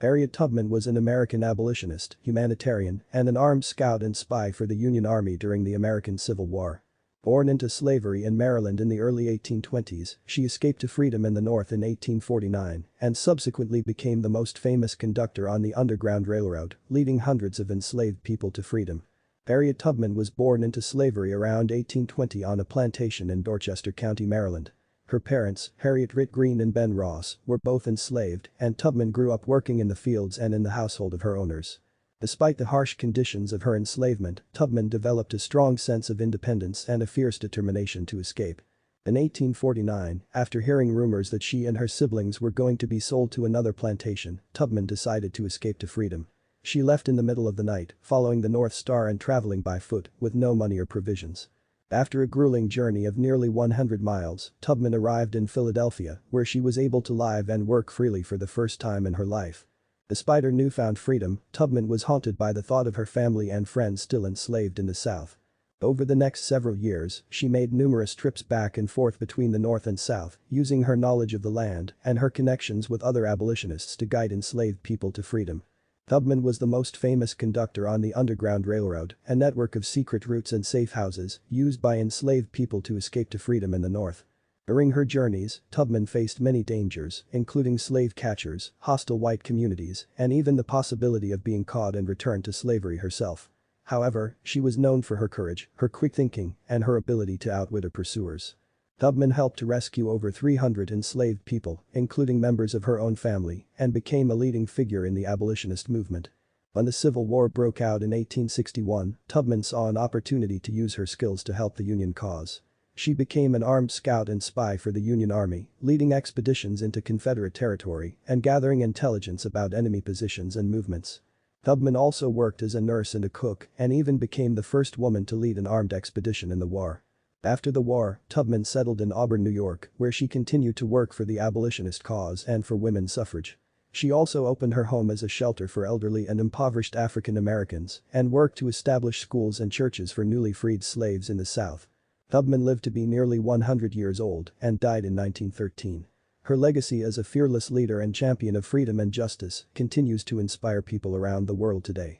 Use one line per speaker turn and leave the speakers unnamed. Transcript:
Harriet Tubman was an American abolitionist, humanitarian, and an armed scout and spy for the Union Army during the American Civil War. Born into slavery in Maryland in the early 1820s, she escaped to freedom in the North in 1849 and subsequently became the most famous conductor on the Underground Railroad, leading hundreds of enslaved people to freedom. Harriet Tubman was born into slavery around 1820 on a plantation in Dorchester County, Maryland. Her parents, Harriet Green and Ben Ross, were both enslaved, and Tubman grew up working in the fields and in the household of her owners. Despite the harsh conditions of her enslavement, Tubman developed a strong sense of independence and a fierce determination to escape. In 1849, after hearing rumors that she and her siblings were going to be sold to another plantation, Tubman decided to escape to freedom. She left in the middle of the night, following the North Star and traveling by foot, with no money or provisions. After a grueling journey of nearly 100 miles, Tubman arrived in Philadelphia, where she was able to live and work freely for the first time in her life. Despite her newfound freedom, Tubman was haunted by the thought of her family and friends still enslaved in the South. Over the next several years, she made numerous trips back and forth between the North and South, using her knowledge of the land and her connections with other abolitionists to guide enslaved people to freedom. Tubman was the most famous conductor on the Underground Railroad, a network of secret routes and safe houses used by enslaved people to escape to freedom in the North. During her journeys, Tubman faced many dangers, including slave catchers, hostile white communities, and even the possibility of being caught and returned to slavery herself. However, she was known for her courage, her quick thinking, and her ability to outwit her pursuers. Tubman helped to rescue over 300 enslaved people, including members of her own family, and became a leading figure in the abolitionist movement. When the Civil War broke out in 1861, Tubman saw an opportunity to use her skills to help the Union cause. She became an armed scout and spy for the Union Army, leading expeditions into Confederate territory and gathering intelligence about enemy positions and movements. Tubman also worked as a nurse and a cook and even became the first woman to lead an armed expedition in the war. After the war, Tubman settled in Auburn, New York, where she continued to work for the abolitionist cause and for women's suffrage. She also opened her home as a shelter for elderly and impoverished African Americans and worked to establish schools and churches for newly freed slaves in the South. Tubman lived to be nearly 100 years old and died in 1913. Her legacy as a fearless leader and champion of freedom and justice continues to inspire people around the world today.